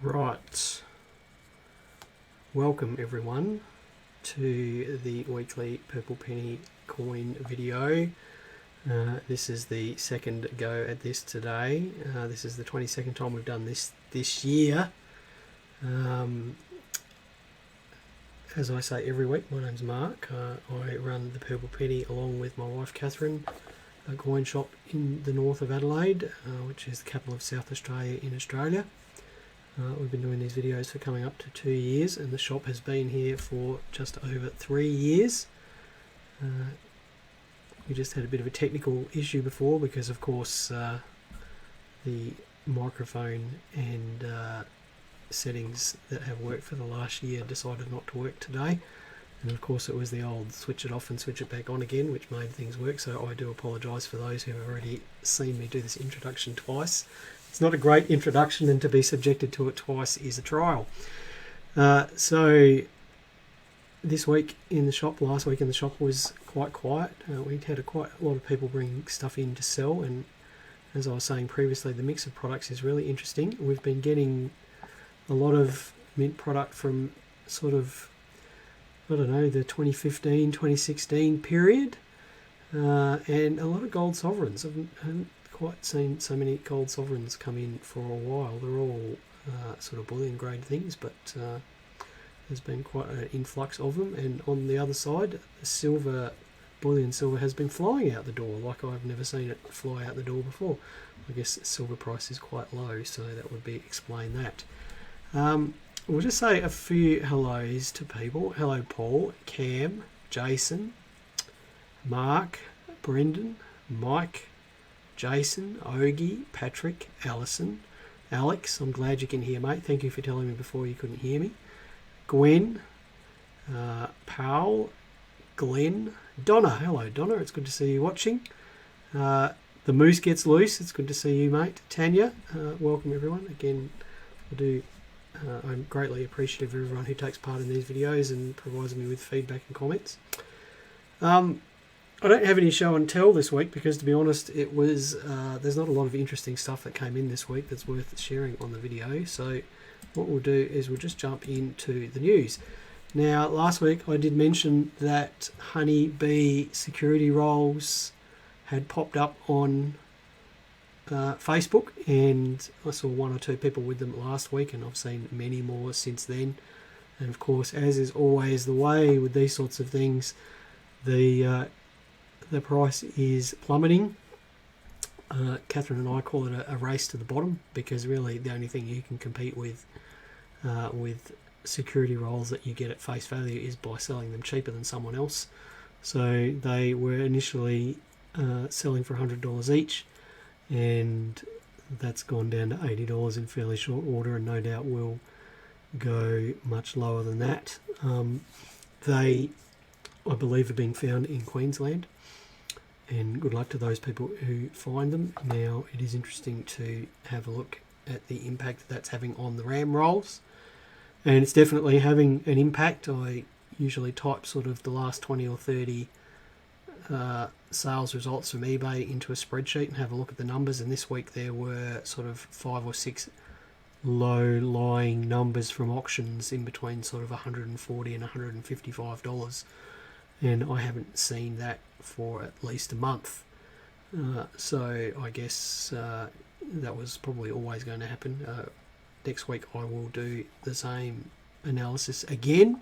Right, welcome everyone to the weekly Purple Penny coin video. This is the second go at this today. This is the 22nd time we've done this year. As I say every week, my name's Mark. I run the Purple Penny along with my wife Catherine, a coin shop in the north of Adelaide, which is the capital of South Australia in Australia. We've been doing these videos for coming up to 2 years, and the shop has been here for just over 3 years. We just had a bit of a technical issue before because, of course, the microphone and settings that have worked for the last year decided not to work today. And of course it was the old switch it off and switch it back on again, which made things work. So I do apologise for those who have already seen me do this introduction twice. It's not a great introduction, and to be subjected to it twice is a trial. So this week in the shop, last week in the shop was quite quiet. We had quite a lot of people bring stuff in to sell, and as I was saying previously, the mix of products is really interesting. We've been getting a lot of mint product from sort of, I don't know, the 2015, 2016 period, and a lot of gold sovereigns. I haven't quite seen so many gold sovereigns come in for a while. They're all sort of bullion grade things, but there's been quite an influx of them. And on the other side, the silver, bullion silver has been flying out the door like I've never seen it fly out the door before. I guess silver price is quite low, so that would explain that. We'll just say a few hellos to people. Hello Paul, Cam, Jason, Mark, Brendan, Mike, Jason, Ogie, Patrick, Alison, Alex. I'm glad you can hear, mate. Thank you for telling me before you couldn't hear me. Gwen, Powell, Glenn, Donna. Hello Donna, it's good to see you watching. The moose gets loose. It's good to see you, mate. Tanya, welcome everyone. Again, I'm greatly appreciative of everyone who takes part in these videos and provides me with feedback and comments. I don't have any show and tell this week because, to be honest, it was there's not a lot of interesting stuff that came in this week that's worth sharing on the video. So what we'll do is we'll just jump into the news. Now, last week I did mention that honeybee security roles had popped up on Facebook, and I saw 1 or 2 people with them last week, and I've seen many more since then. And of course, as is always the way with these sorts of things, the price is plummeting. Catherine and I call it a race to the bottom, because really the only thing you can compete with security roles that you get at face value is by selling them cheaper than someone else. So they were initially selling for $100 each, and that's gone down to $80 in fairly short order, and no doubt will go much lower than that. They, I believe, are being found in Queensland, and good luck to those people who find them. Now, it is interesting to have a look at the impact that's having on the RAM rolls, and it's definitely having an impact. I usually type sort of the last 20 or 30 sales results from eBay into a spreadsheet and have a look at the numbers, and this week there were sort of 5 or 6 low-lying numbers from auctions in between sort of $140 and $155, and I haven't seen that for at least a month. So I guess that was probably always going to happen. Next week I will do the same analysis again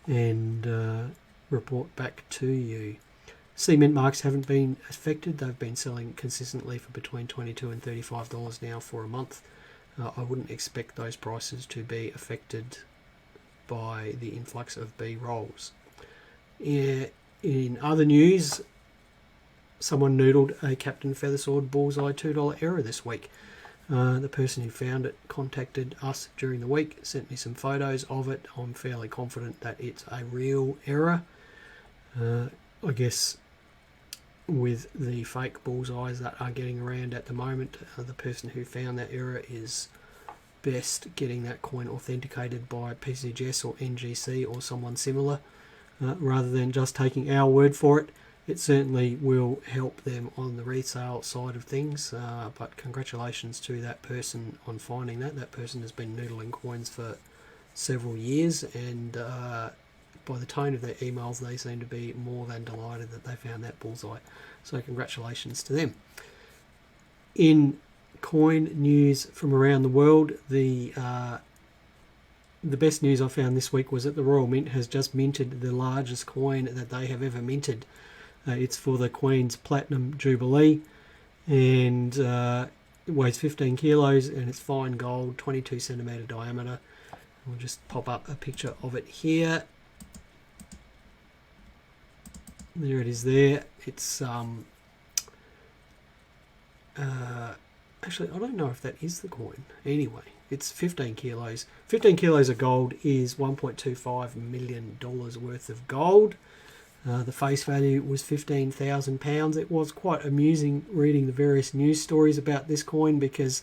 and report back to you. Cement marks haven't been affected. They've been selling consistently for between $22 and $35 now for a month. I wouldn't expect those prices to be affected by the influx of B rolls. In other news, someone noodled a Captain Feathersword Bullseye $2 error this week. The person who found it contacted us during the week, sent me some photos of it. I'm fairly confident that it's a real error. I guess with the fake bullseyes that are getting around at the moment, the person who found that error is best getting that coin authenticated by PCGS or NGC or someone similar, rather than just taking our word for it. it certainly will help them on the resale side of things. But congratulations to that person on finding that. That person has been noodling coins for several years, and by the tone of their emails, they seem to be more than delighted that they found that bullseye. So congratulations to them. In coin news from around the world, the best news I found this week was that the Royal Mint has just minted the largest coin that they have ever minted. It's for the Queen's Platinum Jubilee, and it weighs 15 kilos, and it's fine gold, 22 centimetre diameter. We'll just pop up a picture of it here. There it is there. It's actually, I don't know if that is the coin. Anyway, it's 15 kilos. 15 kilos of gold is $1.25 million worth of gold. The face value was £15,000. It was quite amusing reading the various news stories about this coin, because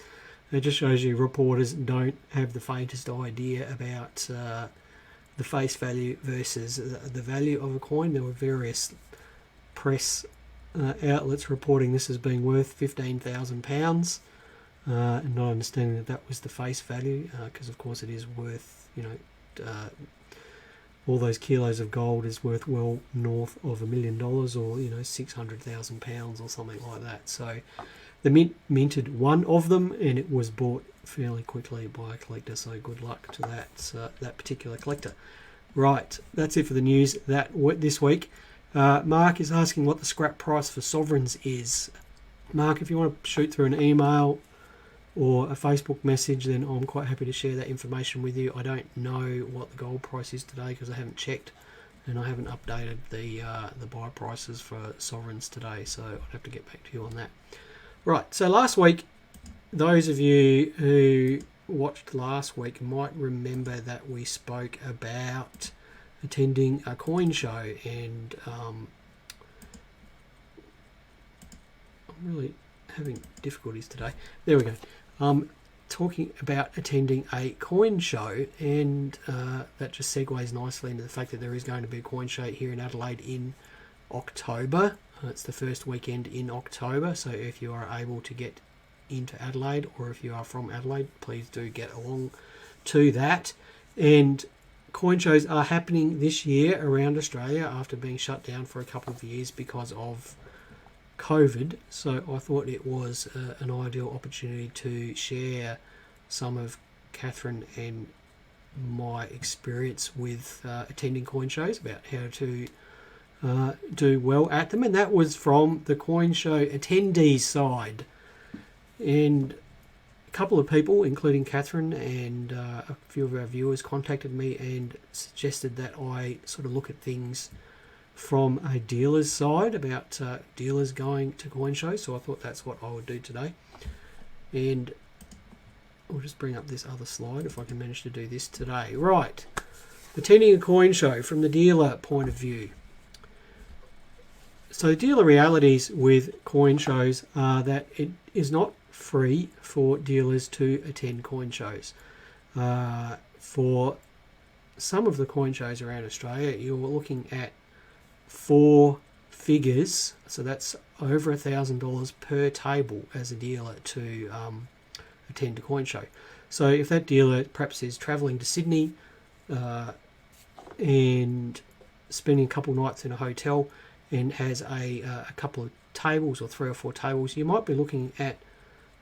it just shows you reporters don't have the faintest idea about the face value versus the value of a coin. There were various press outlets reporting this as being worth £15,000, and not understanding that that was the face value, because of course it is worth, all those kilos of gold is worth well north of $1 million, or £600,000 or something like that. So the mint minted one of them, and it was bought fairly quickly by a collector. So good luck to that particular collector. Right, that's it for the news this week. Mark is asking what the scrap price for sovereigns is. Mark, if you want to shoot through an email or a Facebook message, then I'm quite happy to share that information with you. I don't know what the gold price is today because I haven't checked, and I haven't updated the buy prices for sovereigns today, so I'd have to get back to you on that. Right, so last week, those of you who watched last week might remember that we spoke about attending a coin show, and I'm really having difficulties today. There we go. Talking about attending a coin show, and that just segues nicely into the fact that there is going to be a coin show here in Adelaide in October. It's the first weekend in October, so if you are able to get into Adelaide, or if you are from Adelaide, please do get along to that. And coin shows are happening this year around Australia after being shut down for a couple of years because of COVID. So I thought it was an ideal opportunity to share some of Catherine and my experience with attending coin shows, about how to do well at them. And that was from the coin show attendees side. And a couple of people, including Catherine and a few of our viewers, contacted me and suggested that I sort of look at things from a dealer's side, about dealers going to coin shows. So I thought that's what I would do today. And I'll just bring up this other slide if I can manage to do this today. Right, attending a coin show from the dealer point of view. So the dealer realities with coin shows are that it is not free for dealers to attend coin shows. For some of the coin shows around Australia, you're looking at 4 figures, so that's over $1,000 per table as a dealer to attend a coin show. So if that dealer perhaps is travelling to Sydney and spending a couple nights in a hotel and has a couple of tables, or 3 or 4 tables, you might be looking at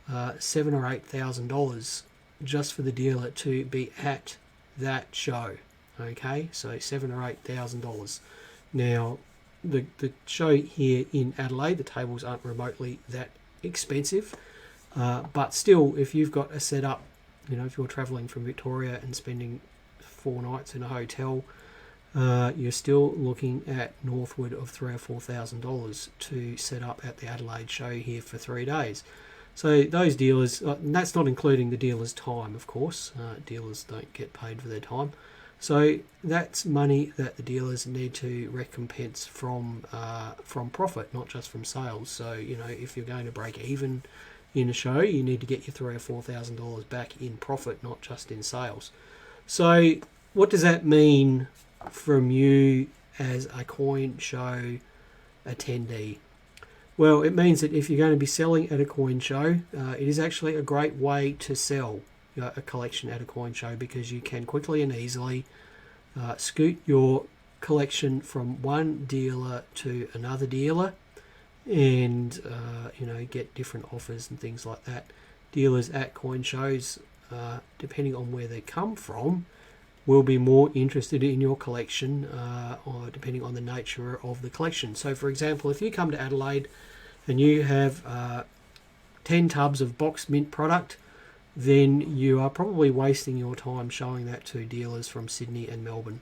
$7,000 or $8,000 just for the dealer to be at that show. Okay, so $7,000 or $8,000. Now, the show here in Adelaide, the tables aren't remotely that expensive, but still, if you've got a setup, if you're travelling from Victoria and spending 4 nights in a hotel, you're still looking at northward of $3,000 or $4,000 to set up at the Adelaide show here for 3 days. So those dealers, and that's not including the dealer's time, of course. Dealers don't get paid for their time. So that's money that the dealers need to recompense from profit, not just from sales. So, if you're going to break even in a show, you need to get your $3,000 or $4,000 back in profit, not just in sales. So what does that mean from you as a coin show attendee? Well, it means that if you're going to be selling at a coin show, it is actually a great way to sell a collection at a coin show, because you can quickly and easily scoot your collection from one dealer to another dealer, and get different offers and things like that. Dealers at coin shows, depending on where they come from, will be more interested in your collection, or depending on the nature of the collection. So, for example, if you come to Adelaide and you have 10 tubs of box mint product, then you are probably wasting your time showing that to dealers from Sydney and Melbourne,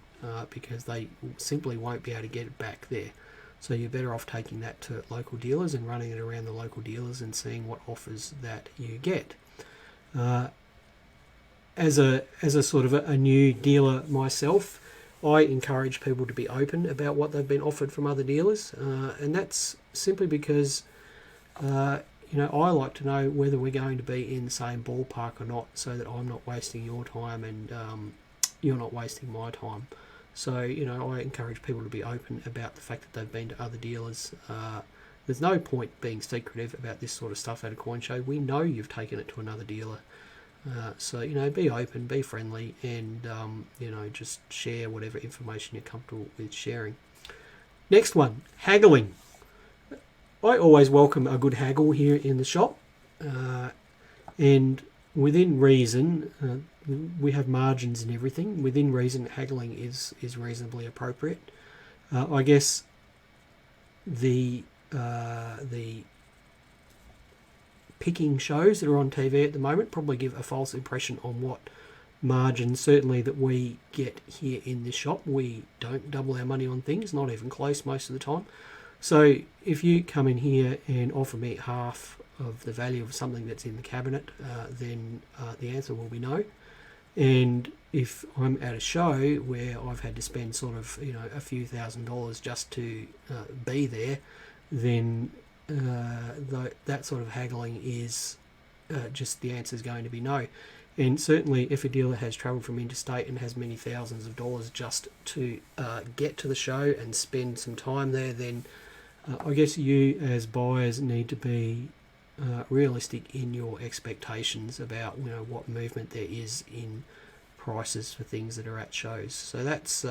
because they simply won't be able to get it back there. So you're better off taking that to local dealers and running it around the local dealers and seeing what offers that you get. As a sort of a new dealer myself, I encourage people to be open about what they've been offered from other dealers, and that's simply because I like to know whether we're going to be in the same ballpark or not, so that I'm not wasting your time and you're not wasting my time. So, I encourage people to be open about the fact that they've been to other dealers. There's no point being secretive about this sort of stuff at a coin show. We know you've taken it to another dealer. So, be open, be friendly, and, just share whatever information you're comfortable with sharing. Next one, haggling. I always welcome a good haggle here in the shop, and within reason, we have margins and everything. Within reason, haggling is reasonably appropriate. I guess the picking shows that are on TV at the moment probably give a false impression on what margins, certainly that we get here in this shop. We don't double our money on things, not even close most of the time. So if you come in here and offer me half of the value of something that's in the cabinet, then the answer will be no. And if I'm at a show where I've had to spend sort of a few $1,000s just to be there, then that sort of haggling is just, the answer is going to be no. And certainly if a dealer has travelled from interstate and has many thousands of dollars just to get to the show and spend some time there, then I guess you as buyers need to be realistic in your expectations about what movement there is in prices for things that are at shows. So that's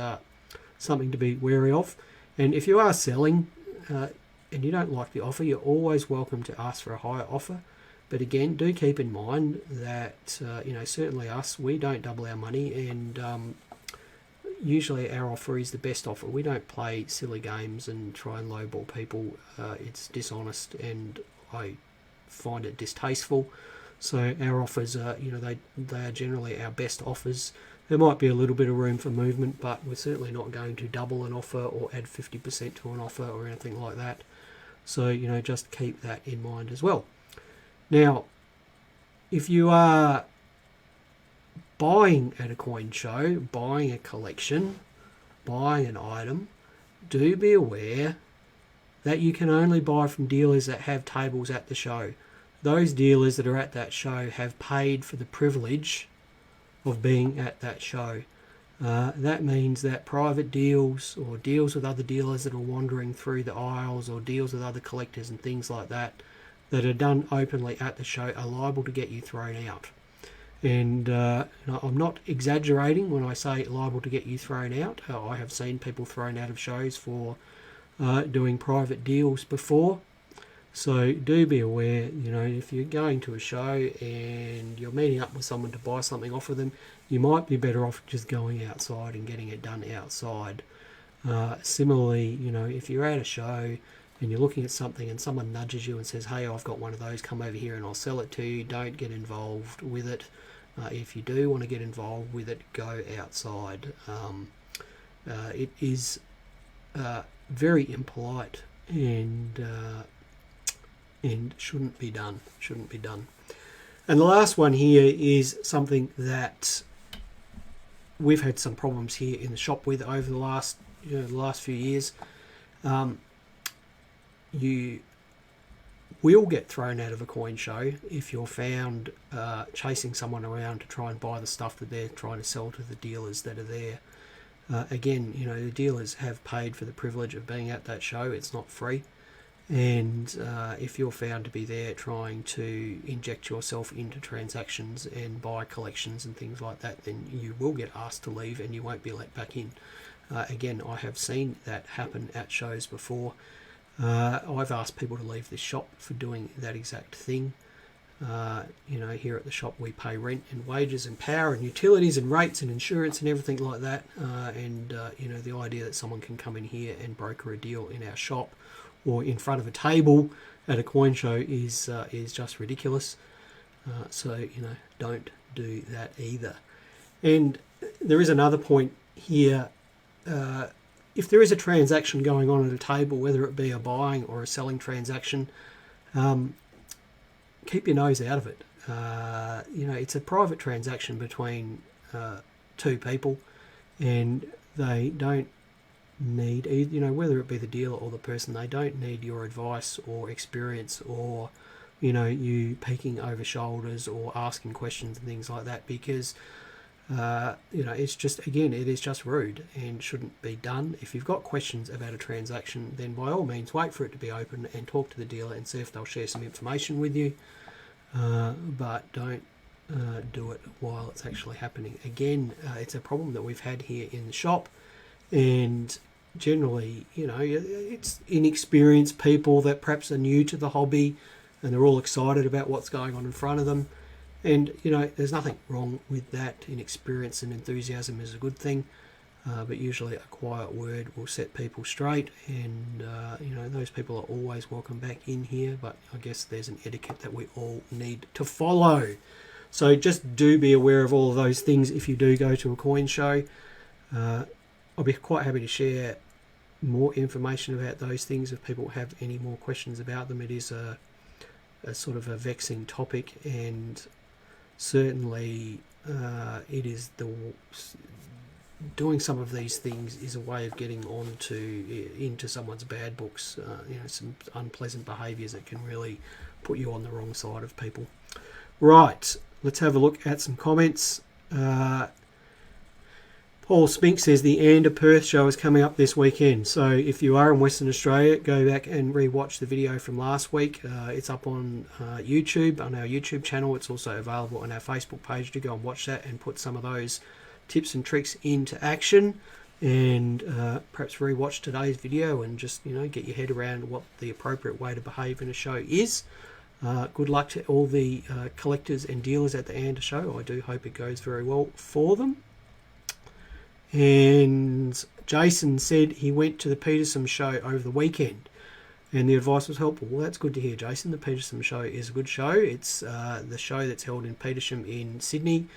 something to be wary of. And if you are selling and you don't like the offer, you're always welcome to ask for a higher offer. But again, do keep in mind that certainly us, we don't double our money, and usually our offer is the best offer. We don't play silly games and try and lowball people. It's dishonest, and I find it distasteful. So our offers are, they are generally our best offers. There might be a little bit of room for movement, but we're certainly not going to double an offer or add 50% to an offer or anything like that. So, just keep that in mind as well. Now, if you are buying at a coin show, buying a collection, buying an item, do be aware that you can only buy from dealers that have tables at the show. Those dealers that are at that show have paid for the privilege of being at that show. That means that private deals or deals with other dealers that are wandering through the aisles, or deals with other collectors and things like that are done openly at the show, are liable to get you thrown out. And I'm not exaggerating when I say liable to get you thrown out. I have seen people thrown out of shows for doing private deals before. So do be aware, if you're going to a show and you're meeting up with someone to buy something off of them, you might be better off just going outside and getting it done outside. Similarly, if you're at a show and you're looking at something and someone nudges you and says, hey, I've got one of those, come over here and I'll sell it to you, don't get involved with it. If you do want to get involved with it, go outside. It is very impolite and shouldn't be done. And the last one here is something that we've had some problems here in the shop with over the last few years. You will get thrown out of a coin show if you're found chasing someone around to try and buy the stuff that they're trying to sell to the dealers that are there. Again, the dealers have paid for the privilege of being at that show. It's not free. And if you're found to be there trying to inject yourself into transactions and buy collections and things like that, then you will get asked to leave and you won't be let back in. Again, I have seen that happen at shows before. I've asked people to leave this shop for doing that exact thing. Here at the shop we pay rent and wages and power and utilities and rates and insurance and everything like that. The idea that someone can come in here and broker a deal in our shop or in front of a table at a coin show is just ridiculous. Don't do that either. And there is another point here. If there is a transaction going on at a table, whether it be a buying or a selling transaction, keep your nose out of it. It's a private transaction between two people, and they don't need, whether it be the dealer or the person, they don't need your advice or experience or, you peeking over shoulders or asking questions and things like that, because it's just, again, it is just rude and shouldn't be done. If you've got questions about a transaction, then by all means wait for it to be open and talk to the dealer and see if they'll share some information with you. But don't do it while it's actually happening. Again, it's a problem that we've had here in the shop, and generally, it's inexperienced people that perhaps are new to the hobby and they're all excited about what's going on in front of them. And, there's nothing wrong with that. Inexperience and enthusiasm is a good thing. But usually a quiet word will set people straight, and those people are always welcome back in here, but I guess there's an etiquette that we all need to follow. So just do be aware of all of those things if you do go to a coin show. I'll be quite happy to share more information about those things if people have any more questions about them. It is a sort of a vexing topic, and certainly it is doing some of these things is a way of getting into someone's bad books. Some unpleasant behaviours that can really put you on the wrong side of people. Right, let's have a look at some comments. Paul Spink says the ANDA Perth show is coming up this weekend. So if you are in Western Australia, go back and re-watch the video from last week. It's up on YouTube, on our YouTube channel. It's also available on our Facebook page. Do go and watch that and put some of those tips and tricks into action, and perhaps re-watch today's video and just get your head around what the appropriate way to behave in a show is. Good luck to all the collectors and dealers at the ANDA show. I do hope it goes very well for them. And Jason said he went to the Peterson show over the weekend and the advice was helpful. Well, that's good to hear, Jason. The Peterson show is a good show. It's the show that's held in Petersham in Sydney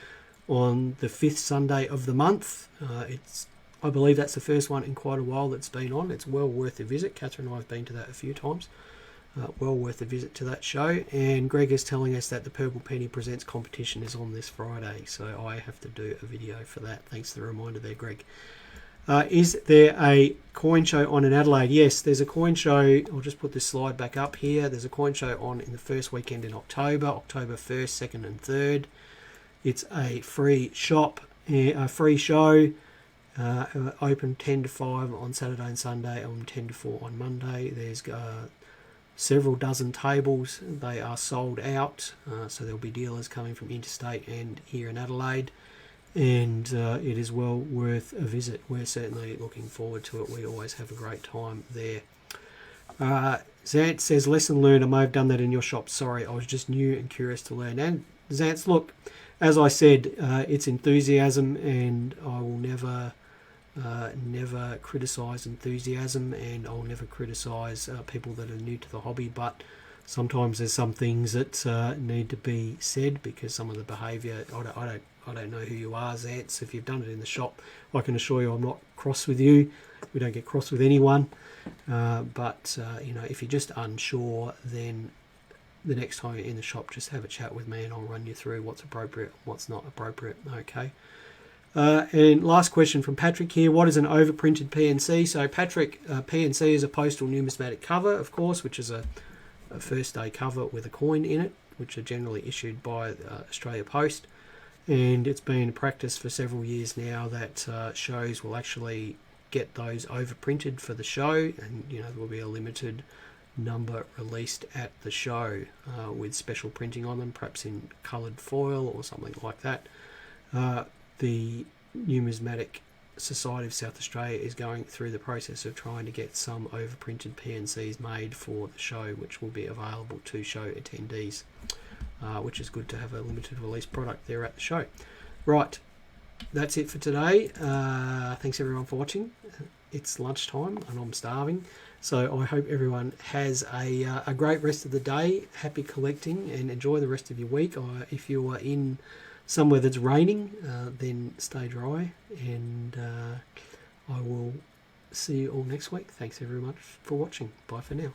on the 5th Sunday of the month. I believe that's the first one in quite a while that's been on. It's well worth a visit. Catherine and I have been to that a few times. Well worth a visit to that show. And Greg is telling us that the Purple Penny Presents competition is on this Friday, so I have to do a video for that. Thanks for the reminder there, Greg. Is there a coin show on in Adelaide? Yes, there's a coin show. I'll just put this slide back up here. There's a coin show on in the first weekend in October 1st, 2nd and 3rd. It's a free shop, a free show, open 10 to 5 on Saturday and Sunday, and 10 to 4 on Monday. There's several dozen tables. They are sold out, so there'll be dealers coming from interstate and here in Adelaide, and it is well worth a visit. We're certainly looking forward to it. We always have a great time there. Zant says, lesson learned, I may have done that in your shop. Sorry, I was just new and curious to learn. And Zant, look, as I said, it's enthusiasm, and I will never criticise enthusiasm, and I'll never criticise people that are new to the hobby, but sometimes there's some things that need to be said because some of the behaviour, I don't know who you are, Zants. If you've done it in the shop, I can assure you I'm not cross with you. We don't get cross with anyone, but if you're just unsure, then the next time you're in the shop, just have a chat with me and I'll run you through what's appropriate and what's not appropriate. Okay. And last question from Patrick here. What is an overprinted PNC? So Patrick, PNC is a postal numismatic cover, of course, which is a first day cover with a coin in it, which are generally issued by Australia Post. And it's been practice for several years now that shows will actually get those overprinted for the show, and there will be a limited number released at the show with special printing on them, perhaps in coloured foil or something like that. The Numismatic Society of South Australia is going through the process of trying to get some overprinted PNCs made for the show, which will be available to show attendees, which is good to have a limited release product there at the show. Right, that's it for today. Thanks everyone for watching. It's lunchtime and I'm starving, so I hope everyone has a great rest of the day. Happy collecting and enjoy the rest of your week. If you are in somewhere that's raining, then stay dry, and I will see you all next week. Thanks very much for watching. Bye for now.